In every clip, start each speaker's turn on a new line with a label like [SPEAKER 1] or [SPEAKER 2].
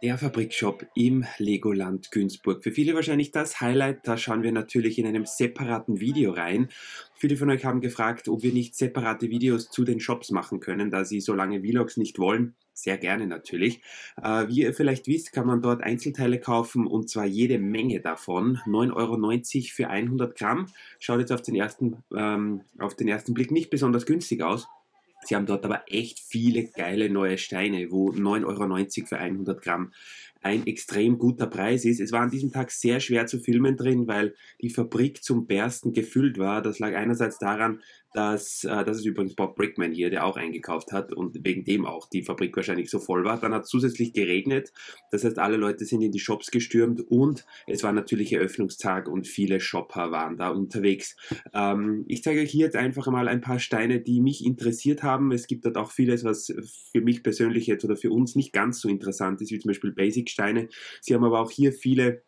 [SPEAKER 1] Der Fabrikshop im Legoland Günzburg. Für viele wahrscheinlich das Highlight, da schauen wir natürlich in einem separaten Video rein. Viele von euch haben gefragt, ob wir nicht separate Videos zu den Shops machen können, da sie so lange Vlogs nicht wollen. Sehr gerne natürlich. Wie ihr vielleicht wisst, kann man dort Einzelteile kaufen und zwar jede Menge davon. 9,90 € für 100 Gramm. Schaut jetzt auf den ersten Blick nicht besonders günstig aus. Sie haben dort aber echt viele geile neue Steine, wo 9,90 € für 100 Gramm ein extrem guter Preis ist. Es war an diesem Tag sehr schwer zu filmen drin, weil die Fabrik zum Bersten gefüllt war. Das lag einerseits daran, dass das ist übrigens Bob Brickman hier, der auch eingekauft hat und wegen dem auch die Fabrik wahrscheinlich so voll war. Dann hat es zusätzlich geregnet, das heißt alle Leute sind in die Shops gestürmt und es war natürlich Eröffnungstag und viele Shopper waren da unterwegs. Ich zeige euch hier jetzt einfach mal ein paar Steine, die mich interessiert haben. Es gibt dort auch vieles, was für mich persönlich jetzt oder für uns nicht ganz so interessant ist, wie zum Beispiel Basic-Steine. Sie haben aber auch hier viele,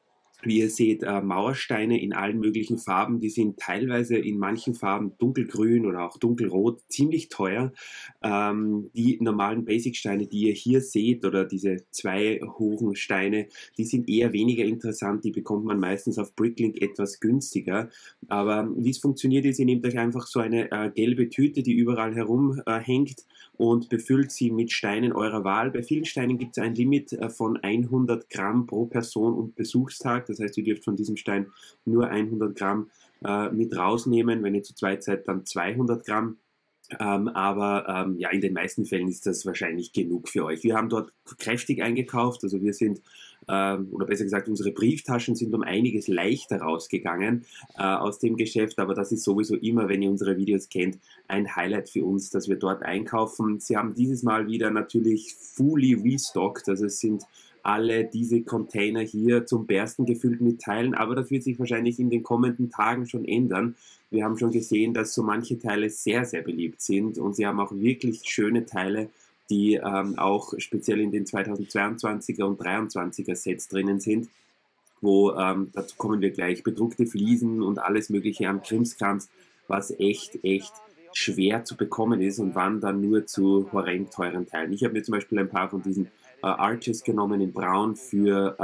[SPEAKER 1] wie ihr seht, Mauersteine in allen möglichen Farben. Die sind teilweise in manchen Farben dunkelgrün oder auch dunkelrot, ziemlich teuer. Die normalen Basic-Steine, die ihr hier seht, oder diese zwei hohen Steine, die sind eher weniger interessant. Die bekommt man meistens auf Bricklink etwas günstiger. Aber wie es funktioniert ist, ihr nehmt euch einfach so eine gelbe Tüte, die überall herum hängt und befüllt sie mit Steinen eurer Wahl. Bei vielen Steinen gibt es ein Limit von 100 Gramm pro Person und Besuchstag. Das heißt, ihr dürft von diesem Stein nur 100 Gramm mit rausnehmen. Wenn ihr zu zweit seid, dann 200 Gramm. Ja, in den meisten Fällen ist das wahrscheinlich genug für euch. Wir haben dort kräftig eingekauft, also wir sind, oder besser gesagt, unsere Brieftaschen sind um einiges leichter rausgegangen aus dem Geschäft, aber das ist sowieso immer, wenn ihr unsere Videos kennt, ein Highlight für uns, dass wir dort einkaufen. Sie haben dieses Mal wieder natürlich fully restockt, also es sind alle diese Container hier zum Bersten gefüllt mit Teilen, aber das wird sich wahrscheinlich in den kommenden Tagen schon ändern. Wir haben schon gesehen, dass so manche Teile sehr, sehr beliebt sind und sie haben auch wirklich schöne Teile, die auch speziell in den 2022er und 23er Sets drinnen sind, wo, dazu kommen wir gleich, bedruckte Fliesen und alles mögliche am Krimskrams, was echt schwer zu bekommen ist und waren dann nur zu horrend teuren Teilen. Ich habe mir zum Beispiel ein paar von diesen Arches genommen in Braun für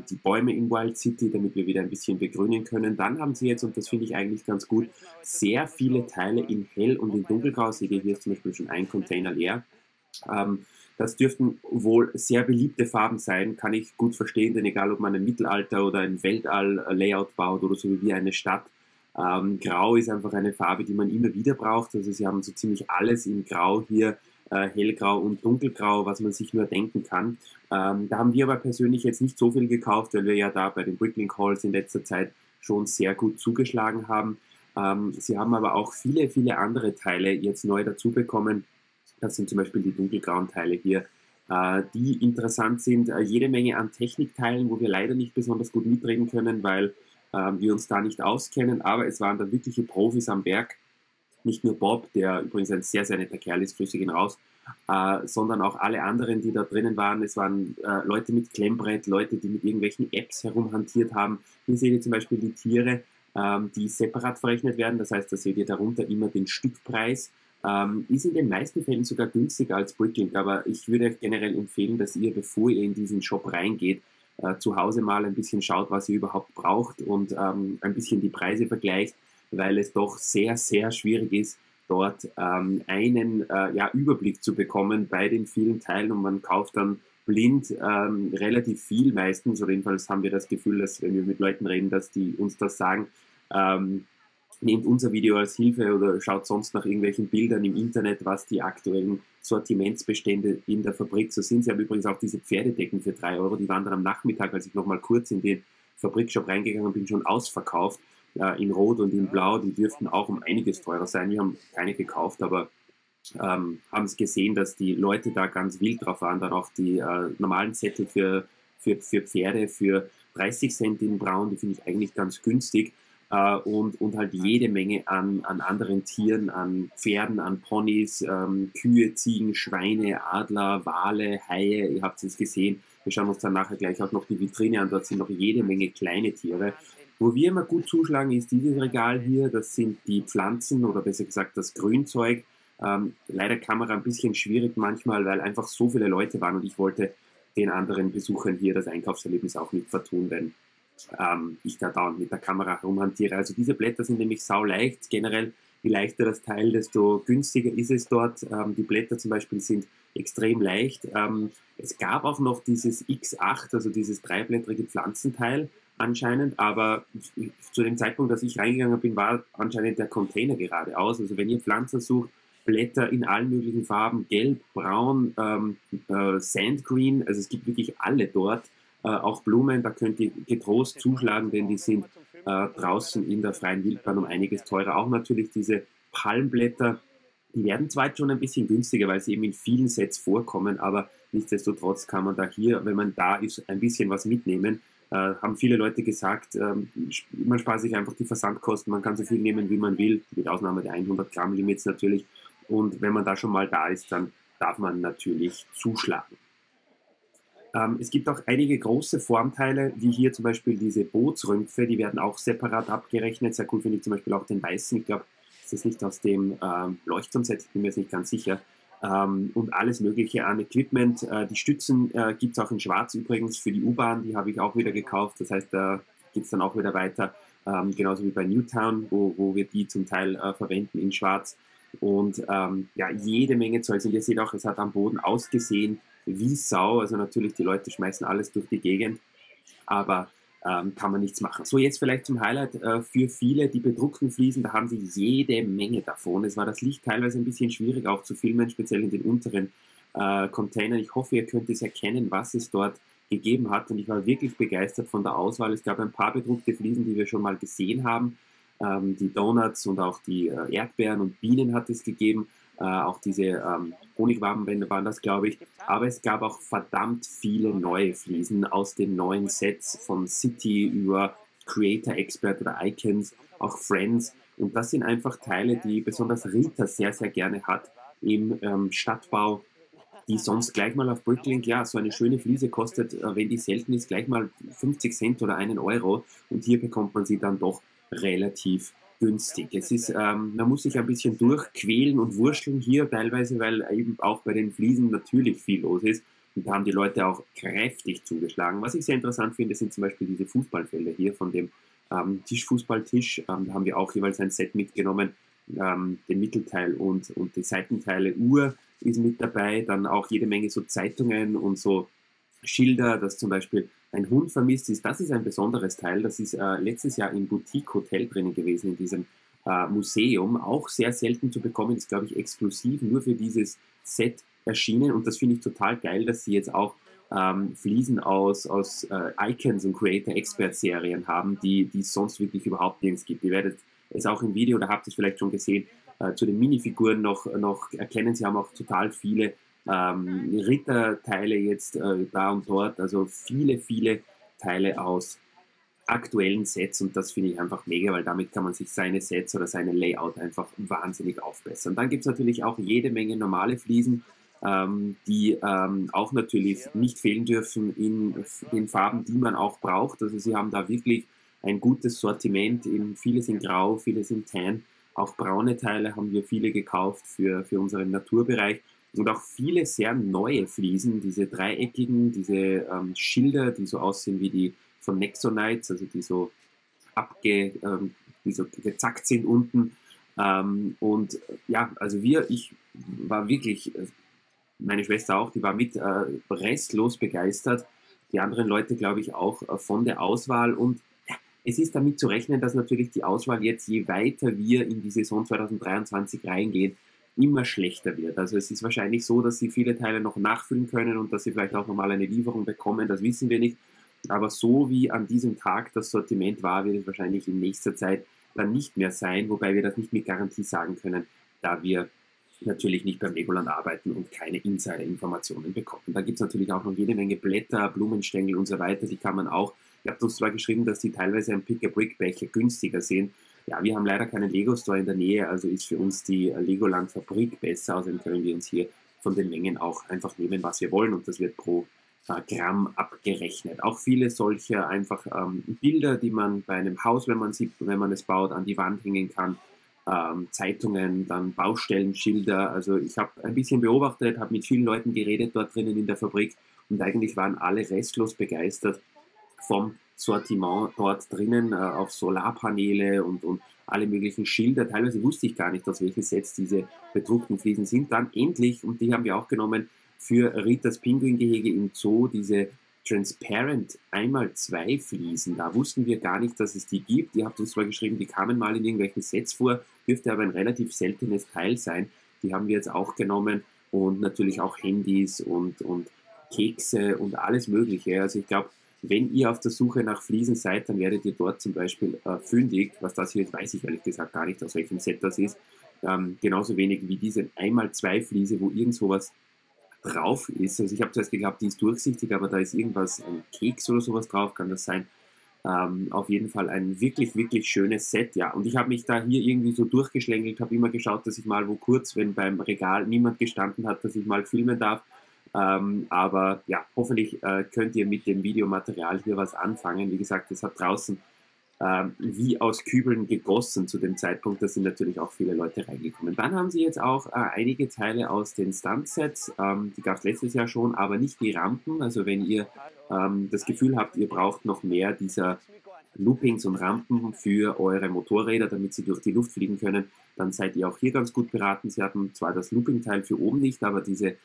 [SPEAKER 1] die Bäume in Wild City, damit wir wieder ein bisschen begrünen können. Dann haben sie jetzt, und das finde ich eigentlich ganz gut, sehr viele Teile in Hell und in Dunkelgrau. Seht ihr, hier ist zum Beispiel schon ein Container leer. Das dürften wohl sehr beliebte Farben sein, kann ich gut verstehen, denn egal ob man ein Mittelalter- oder ein Weltall-Layout baut oder so wie eine Stadt, Grau ist einfach eine Farbe, die man immer wieder braucht. Also sie haben so ziemlich alles in Grau hier, hellgrau und dunkelgrau, was man sich nur denken kann. Da haben wir aber persönlich jetzt nicht so viel gekauft, weil wir ja da bei den Bricklink Hauls in letzter Zeit schon sehr gut zugeschlagen haben. Sie haben aber auch viele andere Teile jetzt neu dazu bekommen. Das sind zum Beispiel die dunkelgrauen Teile hier, die interessant sind. Jede Menge an Technikteilen, wo wir leider nicht besonders gut mitreden können, weil wir uns da nicht auskennen. Aber es waren da wirkliche Profis am Werk. Nicht nur Bob, der übrigens ein sehr, sehr netter Kerl ist, grüße ihn raus, sondern auch alle anderen, die da drinnen waren. Es waren Leute mit Klemmbrett, Leute, die mit irgendwelchen Apps herumhantiert haben. Hier seht ihr zum Beispiel die Tiere, die separat verrechnet werden. Das heißt, da seht ihr darunter immer den Stückpreis. Ist in den meisten Fällen sogar günstiger als Bricklink, aber ich würde euch generell empfehlen, dass ihr, bevor ihr in diesen Shop reingeht, zu Hause mal ein bisschen schaut, was ihr überhaupt braucht und ein bisschen die Preise vergleicht, weil es doch sehr, sehr schwierig ist, dort einen Überblick zu bekommen bei den vielen Teilen und man kauft dann blind relativ viel meistens, oder jedenfalls haben wir das Gefühl, dass wenn wir mit Leuten reden, dass die uns das sagen, nehmt unser Video als Hilfe oder schaut sonst nach irgendwelchen Bildern im Internet, was die aktuellen Sortimentsbestände in der Fabrik so sind. Sie haben übrigens auch diese Pferdedecken für 3 Euro, die waren dann am Nachmittag, als ich nochmal kurz in den Fabrikshop reingegangen bin, schon ausverkauft, in Rot und in Blau. Die dürften auch um einiges teurer sein. Wir haben keine gekauft, aber haben es gesehen, dass die Leute da ganz wild drauf waren. Dann auch die normalen Sättel für Pferde für 30 Cent in Braun, die finde ich eigentlich ganz günstig. Und halt jede Menge an anderen Tieren, an Pferden, an Ponys, Kühe, Ziegen, Schweine, Adler, Wale, Haie, ihr habt es gesehen. Wir schauen uns dann nachher gleich auch noch die Vitrine an, dort sind noch jede Menge kleine Tiere. Wo wir immer gut zuschlagen, ist dieses Regal hier, das sind die Pflanzen oder besser gesagt das Grünzeug. Leider Kamera ein bisschen schwierig manchmal, weil einfach so viele Leute waren und ich wollte den anderen Besuchern hier das Einkaufserlebnis auch nicht vertun, wenn ich da dauernd mit der Kamera herumhantiere. Also diese Blätter sind nämlich sauleicht. Generell, je leichter das Teil, desto günstiger ist es dort. Die Blätter zum Beispiel sind extrem leicht. Es gab auch noch dieses X8, also dieses dreiblättrige Pflanzenteil anscheinend, aber zu dem Zeitpunkt, dass ich reingegangen bin, war anscheinend der Container gerade aus. Also wenn ihr Pflanzen sucht, Blätter in allen möglichen Farben, gelb, braun, sandgreen, also es gibt wirklich alle dort. Auch Blumen, da könnt ihr getrost zuschlagen, denn die sind draußen in der freien Wildbahn um einiges teurer. Auch natürlich diese Palmblätter, die werden zwar jetzt schon ein bisschen günstiger, weil sie eben in vielen Sets vorkommen, aber nichtsdestotrotz kann man da hier, wenn man da ist, ein bisschen was mitnehmen. Haben viele Leute gesagt, man spart sich einfach die Versandkosten, man kann so viel nehmen, wie man will, mit Ausnahme der 100 Gramm Limits natürlich. Und wenn man da schon mal da ist, dann darf man natürlich zuschlagen. Es gibt auch einige große Formteile, wie hier zum Beispiel diese Bootsrümpfe, die werden auch separat abgerechnet. Sehr cool finde ich zum Beispiel auch den weißen, ich glaube, das ist nicht aus dem Leuchtturmset, ich bin mir jetzt nicht ganz sicher. Und alles mögliche an Equipment. Die Stützen gibt es auch in schwarz übrigens für die U-Bahn, die habe ich auch wieder gekauft. Das heißt, da geht es dann auch wieder weiter, genauso wie bei Newtown, wo wir die zum Teil verwenden in schwarz. Und ja, jede Menge Zeugs. Und ihr seht auch, es hat am Boden ausgesehen wie Sau. Also natürlich, die Leute schmeißen alles durch die Gegend, aber kann man nichts machen. So, jetzt vielleicht zum Highlight für viele, die bedruckten Fliesen, da haben sie jede Menge davon. Es war das Licht teilweise ein bisschen schwierig auch zu filmen, speziell in den unteren Containern. Ich hoffe, ihr könnt es erkennen, was es dort gegeben hat. Und ich war wirklich begeistert von der Auswahl. Es gab ein paar bedruckte Fliesen, die wir schon mal gesehen haben. Die Donuts und auch die Erdbeeren und Bienen hat es gegeben. Auch diese Honigwabenwände waren das, glaube ich. Aber es gab auch verdammt viele neue Fliesen aus den neuen Sets von City über Creator Expert oder Icons, auch Friends. Und das sind einfach Teile, die besonders Rita sehr, sehr gerne hat im Stadtbau, die sonst gleich mal auf Bricklink, ja, so eine schöne Fliese kostet, wenn die selten ist, gleich mal 50 Cent oder 1 Euro. Und hier bekommt man sie dann doch relativ günstig. Es ist, man muss sich ein bisschen durchquälen und wurschteln hier teilweise, weil eben auch bei den Fliesen natürlich viel los ist. Und da haben die Leute auch kräftig zugeschlagen. Was ich sehr interessant finde, sind zum Beispiel diese Fußballfelder hier von dem Tischfußballtisch. Da haben wir auch jeweils ein Set mitgenommen, den Mittelteil und die Seitenteile. Uhr ist mit dabei, dann auch jede Menge so Zeitungen und so Schilder, dass zum Beispiel ein Hund vermisst ist. Das ist ein besonderes Teil. Das ist letztes Jahr im Boutique Hotel drinnen gewesen, in diesem Museum. Auch sehr selten zu bekommen, ist, glaube ich, exklusiv nur für dieses Set erschienen. Und das finde ich total geil, dass sie jetzt auch Fliesen aus Icons und Creator Expert Serien haben, die es sonst wirklich überhaupt nirgends gibt. Ihr werdet es auch im Video, da habt ihr es vielleicht schon gesehen, zu den Minifiguren noch erkennen. Sie haben auch total viele Ritterteile jetzt da und dort, also viele, viele Teile aus aktuellen Sets und das finde ich einfach mega, weil damit kann man sich seine Sets oder seine Layout einfach wahnsinnig aufbessern. Dann gibt es natürlich auch jede Menge normale Fliesen, die auch natürlich nicht fehlen dürfen in den Farben, die man auch braucht. Also sie haben da wirklich ein gutes Sortiment, eben viele sind grau, viele sind tan, auch braune Teile haben wir viele gekauft für unseren Naturbereich. Und auch viele sehr neue Fliesen, diese dreieckigen, diese Schilder, die so aussehen wie die von Nexonites, also die so die so gezackt sind unten. Und ja, also ich war wirklich, meine Schwester auch, die war mit restlos begeistert. Die anderen Leute, glaube ich, auch von der Auswahl. Und ja, es ist damit zu rechnen, dass natürlich die Auswahl jetzt, je weiter wir in die Saison 2023 reingehen, immer schlechter wird. Also es ist wahrscheinlich so, dass sie viele Teile noch nachfüllen können und dass sie vielleicht auch nochmal eine Lieferung bekommen, das wissen wir nicht. Aber so wie an diesem Tag das Sortiment war, wird es wahrscheinlich in nächster Zeit dann nicht mehr sein, wobei wir das nicht mit Garantie sagen können, da wir natürlich nicht beim Legoland arbeiten und keine Insider-Informationen bekommen. Da gibt es natürlich auch noch jede Menge Blätter, Blumenstängel und so weiter, die kann man auch, ihr habt uns zwar geschrieben, dass die teilweise ein Pick-a-Brick-Becher günstiger sind. Ja, wir haben leider keinen Lego-Store in der Nähe, also ist für uns die Legoland-Fabrik besser. Außerdem können wir uns hier von den Mengen auch einfach nehmen, was wir wollen und das wird pro Gramm abgerechnet. Auch viele solcher einfach Bilder, die man bei einem Haus, wenn man es baut, an die Wand hängen kann. Zeitungen, dann Baustellenschilder. Also ich habe ein bisschen beobachtet, habe mit vielen Leuten geredet dort drinnen in der Fabrik und eigentlich waren alle restlos begeistert vom Sortiment dort drinnen, auch Solarpaneele und alle möglichen Schilder. Teilweise wusste ich gar nicht, aus welchen Sets diese bedruckten Fliesen sind. Dann endlich, und die haben wir auch genommen, für Ritas Pinguingehege im Zoo diese Transparent 1x2 Fliesen. Da wussten wir gar nicht, dass es die gibt. Ihr habt uns zwar geschrieben, die kamen mal in irgendwelchen Sets vor, dürfte aber ein relativ seltenes Teil sein. Die haben wir jetzt auch genommen und natürlich auch Handys und Kekse und alles Mögliche. Also ich glaube, wenn ihr auf der Suche nach Fliesen seid, dann werdet ihr dort zum Beispiel fündig. Was das hier ist, weiß ich ehrlich gesagt gar nicht, aus welchem Set das ist. Genauso wenig wie diese 1x2 Fliese, wo irgend sowas drauf ist. Also ich habe zuerst geglaubt, die ist durchsichtig, aber da ist irgendwas, ein Keks oder sowas drauf, kann das sein. Auf jeden Fall ein wirklich, wirklich schönes Set, ja. Und ich habe mich da hier irgendwie so durchgeschlängelt, habe immer geschaut, dass ich mal wo kurz, wenn beim Regal niemand gestanden hat, dass ich mal filmen darf. Aber ja, hoffentlich könnt ihr mit dem Videomaterial hier was anfangen. Wie gesagt, es hat draußen wie aus Kübeln gegossen zu dem Zeitpunkt. Da sind natürlich auch viele Leute reingekommen. Dann haben sie jetzt auch einige Teile aus den Stuntsets. Die gab es letztes Jahr schon, aber nicht die Rampen. Also wenn ihr das Gefühl habt, ihr braucht noch mehr dieser Loopings und Rampen für eure Motorräder, damit sie durch die Luft fliegen können, dann seid ihr auch hier ganz gut beraten. Sie hatten zwar das Looping-Teil für oben nicht, aber diese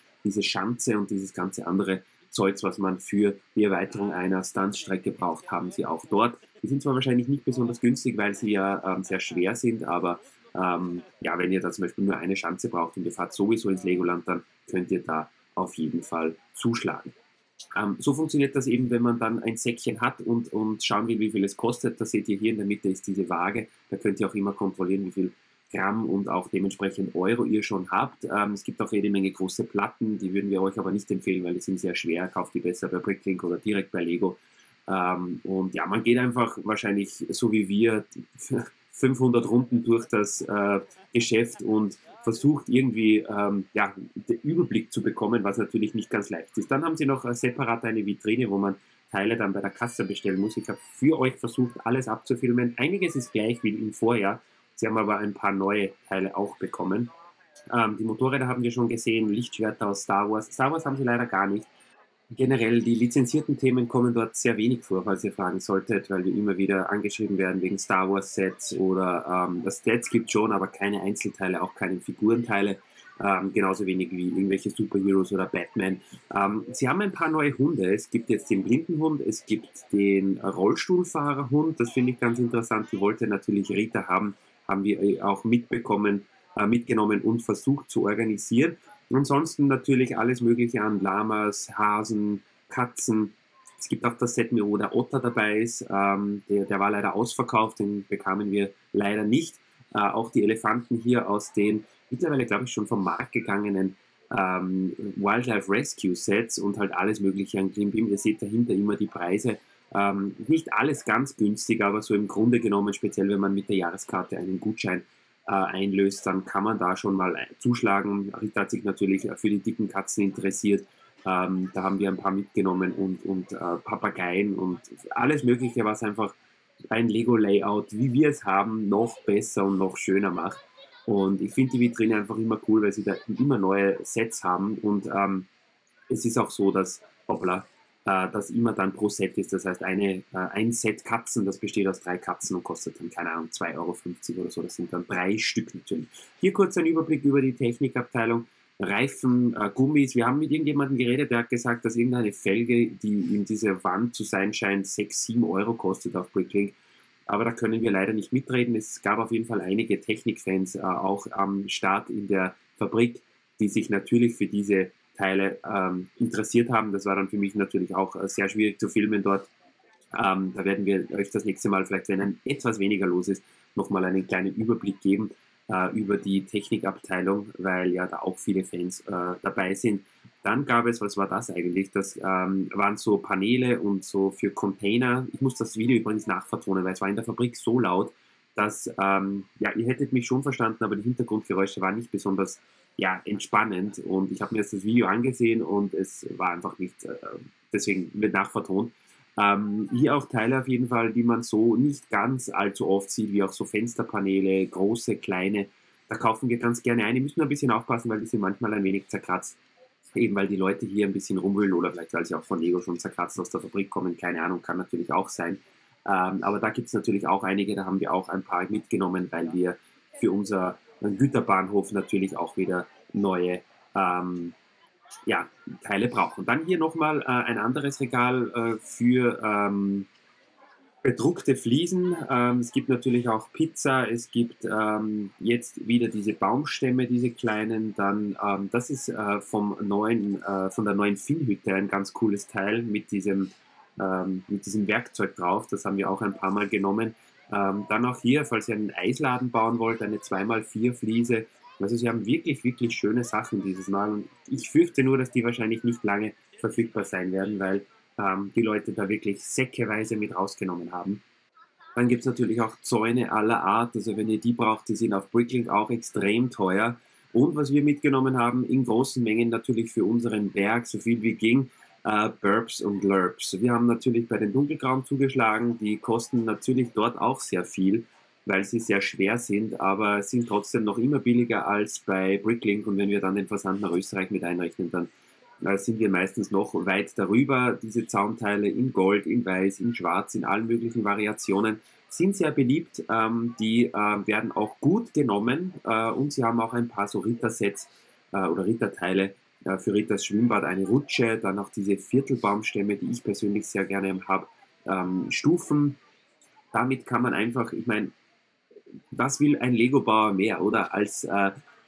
[SPEAKER 1] Schanze und dieses ganze andere Zeugs, was man für die Erweiterung einer Stuntstrecke braucht, haben sie auch dort. Die sind zwar wahrscheinlich nicht besonders günstig, weil sie ja sehr schwer sind, aber ja, wenn ihr da zum Beispiel nur eine Schanze braucht und ihr fahrt sowieso ins Legoland, dann könnt ihr da auf jeden Fall zuschlagen. So funktioniert das eben, wenn man dann ein Säckchen hat und schauen will, wie viel es kostet. Da seht ihr hier in der Mitte ist diese Waage. Da könnt ihr auch immer kontrollieren, wie viel Gramm und auch dementsprechend Euro ihr schon habt. Es gibt auch jede Menge große Platten, die würden wir euch aber nicht empfehlen, weil die sind sehr schwer. Kauft die besser bei Bricklink oder direkt bei Lego. Und ja, man geht einfach wahrscheinlich so wie wir 500 Runden durch das Geschäft und versucht irgendwie ja, den Überblick zu bekommen, was natürlich nicht ganz leicht ist. Dann haben sie noch separat eine Vitrine, wo man Teile dann bei der Kasse bestellen muss. Ich habe für euch versucht, alles abzufilmen. Einiges ist gleich wie im Vorjahr. Sie haben aber ein paar neue Teile auch bekommen. Die Motorräder haben wir schon gesehen, Lichtschwerter aus Star Wars. Star Wars haben sie leider gar nicht. Generell, die lizenzierten Themen kommen dort sehr wenig vor, falls ihr fragen solltet, weil wir immer wieder angeschrieben werden wegen Star Wars Sets oder das Sets gibt schon, aber keine Einzelteile, auch keine Figurenteile. Genauso wenig wie irgendwelche Superheroes oder Batman. Sie haben ein paar neue Hunde. Es gibt jetzt den Blindenhund, es gibt den Rollstuhlfahrerhund. Das finde ich ganz interessant. Die wollte natürlich Rita haben wir auch mitgenommen und versucht zu organisieren. Ansonsten natürlich alles Mögliche an Lamas, Hasen, Katzen. Es gibt auch das Set, wo der Otter dabei ist. Der war leider ausverkauft, den bekamen wir leider nicht. Auch die Elefanten hier aus den mittlerweile, glaube ich, schon vom Markt gegangenen Wildlife Rescue Sets und halt alles Mögliche an Klimbim. Ihr seht dahinter immer die Preise. Nicht alles ganz günstig, aber so im Grunde genommen, speziell wenn man mit der Jahreskarte einen Gutschein einlöst, dann kann man da schon mal zuschlagen. Rita hat sich natürlich für die dicken Katzen interessiert. Da haben wir ein paar mitgenommen und Papageien und alles Mögliche, was einfach ein Lego-Layout, wie wir es haben, noch besser und noch schöner macht. Und ich finde die Vitrine einfach immer cool, weil sie da immer neue Sets haben. Und es ist auch so, dass, hoppla, das immer dann pro Set ist. Das heißt, ein Set Katzen, das besteht aus 3 Katzen und kostet dann, keine Ahnung, 2,50 € oder so. Das sind dann 3 Stück natürlich. Hier kurz ein Überblick über die Technikabteilung. Reifen, Gummis. Wir haben mit irgendjemandem geredet, der hat gesagt, dass irgendeine Felge, die in dieser Wand zu sein scheint, 6, 7 € kostet auf Bricklink. Aber da können wir leider nicht mitreden. Es gab auf jeden Fall einige Technikfans auch am Start in der Fabrik, die sich natürlich für diese Teile interessiert haben. Das war dann für mich natürlich auch sehr schwierig zu filmen dort. Da werden wir euch das nächste Mal, vielleicht wenn etwas weniger los ist, nochmal einen kleinen Überblick geben über die Technikabteilung, weil ja da auch viele Fans dabei sind. Dann gab es, was war das eigentlich? Das waren so Paneele und so für Container. Ich muss das Video übrigens nachvertonen, weil es war in der Fabrik so laut, dass, ja, ihr hättet mich schon verstanden, aber die Hintergrundgeräusche waren nicht besonders, ja, entspannend. Und ich habe mir jetzt das Video angesehen und es war einfach nicht, deswegen wird nachvertont. Hier auch Teile auf jeden Fall, die man so nicht ganz allzu oft sieht, wie auch so Fensterpaneele, große, kleine. Da kaufen wir ganz gerne ein. Die müssen ein bisschen aufpassen, weil die sind manchmal ein wenig zerkratzt. eben weil die Leute hier ein bisschen rumwühlen oder vielleicht weil sie auch von Lego schon zerkratzt aus der Fabrik kommen, keine Ahnung, kann natürlich auch sein. Aber da gibt es natürlich auch einige, da haben wir auch ein paar mitgenommen, weil wir für unser Güterbahnhof natürlich auch wieder neue ja, Teile brauchen. Dann hier nochmal ein anderes Regal für bedruckte Fliesen. Es gibt natürlich auch Pizza, es gibt jetzt wieder diese Baumstämme, diese kleinen. Dann, das ist von der neuen Finnhütte ein ganz cooles Teil mit diesem Werkzeug drauf. Das haben wir auch ein paar Mal genommen. Dann auch hier, falls ihr einen Eisladen bauen wollt, eine 2x4 Fliese. Also sie haben wirklich, wirklich schöne Sachen dieses Mal. Und ich fürchte nur, dass die wahrscheinlich nicht lange verfügbar sein werden, weil die Leute da wirklich säckeweise mit rausgenommen haben. Dann gibt es natürlich auch Zäune aller Art. Also wenn ihr die braucht, die sind auf Bricklink auch extrem teuer. Und was wir mitgenommen haben, in großen Mengen natürlich für unseren Berg, so viel wie ging, Burbs und Lurbs. Wir haben natürlich bei den Dunkelgrauen zugeschlagen. Die kosten natürlich dort auch sehr viel, weil sie sehr schwer sind, aber sind trotzdem noch immer billiger als bei Bricklink. Und wenn wir dann den Versand nach Österreich mit einrechnen, dann sind wir meistens noch weit darüber. Diese Zaunteile in Gold, in Weiß, in Schwarz, in allen möglichen Variationen sind sehr beliebt. Die werden auch gut genommen und sie haben auch ein paar so Rittersets oder Ritterteile für Ritters Schwimmbad, eine Rutsche, dann auch diese Viertelbaumstämme, die ich persönlich sehr gerne habe, Stufen. Damit kann man einfach, ich meine, was will ein Lego-Bauer mehr, oder als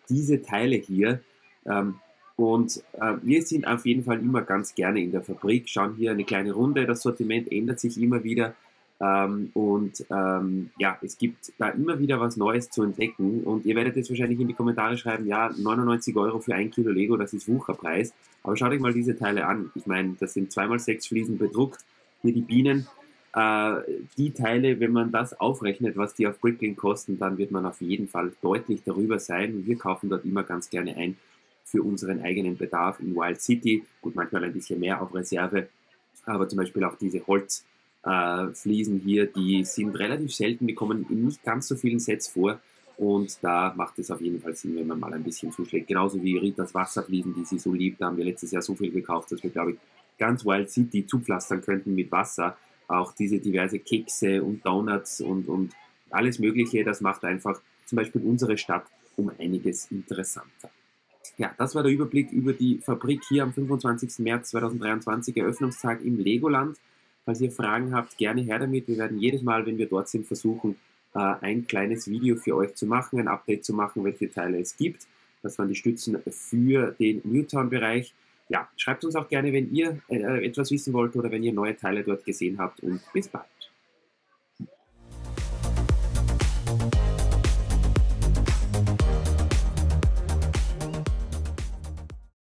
[SPEAKER 1] diese Teile hier? Wir sind auf jeden Fall immer ganz gerne in der Fabrik, schauen hier eine kleine Runde, das Sortiment ändert sich immer wieder ja, es gibt da immer wieder was Neues zu entdecken und ihr werdet jetzt wahrscheinlich in die Kommentare schreiben, ja, 99 Euro für 1 Kilo Lego, das ist Wucherpreis, aber schaut euch mal diese Teile an, ich meine, das sind 2x6 Fliesen bedruckt, hier die Bienen, die Teile, wenn man das aufrechnet, was die auf Bricklink kosten, dann wird man auf jeden Fall deutlich darüber sein und wir kaufen dort immer ganz gerne ein für unseren eigenen Bedarf in Wild City. Gut, manchmal ein bisschen mehr auf Reserve, aber zum Beispiel auch diese Holzfliesen hier, die sind relativ selten, die kommen in nicht ganz so vielen Sets vor und da macht es auf jeden Fall Sinn, wenn man mal ein bisschen zuschlägt. Genauso wie Ritas Wasserfliesen, die sie so liebt, da haben wir letztes Jahr so viel gekauft, dass wir, glaube ich, ganz Wild City zupflastern könnten mit Wasser. Auch diese diverse Kekse und Donuts und alles Mögliche, das macht einfach zum Beispiel unsere Stadt um einiges interessanter. Ja, das war der Überblick über die Fabrik hier am 25. März 2023, Eröffnungstag im Legoland. Falls ihr Fragen habt, gerne her damit. Wir werden jedes Mal, wenn wir dort sind, versuchen, ein kleines Video für euch zu machen, ein Update zu machen, welche Teile es gibt. Das waren die Stützen für den Newtown-Bereich. Ja, schreibt uns auch gerne, wenn ihr etwas wissen wollt oder wenn ihr neue Teile dort gesehen habt und bis bald.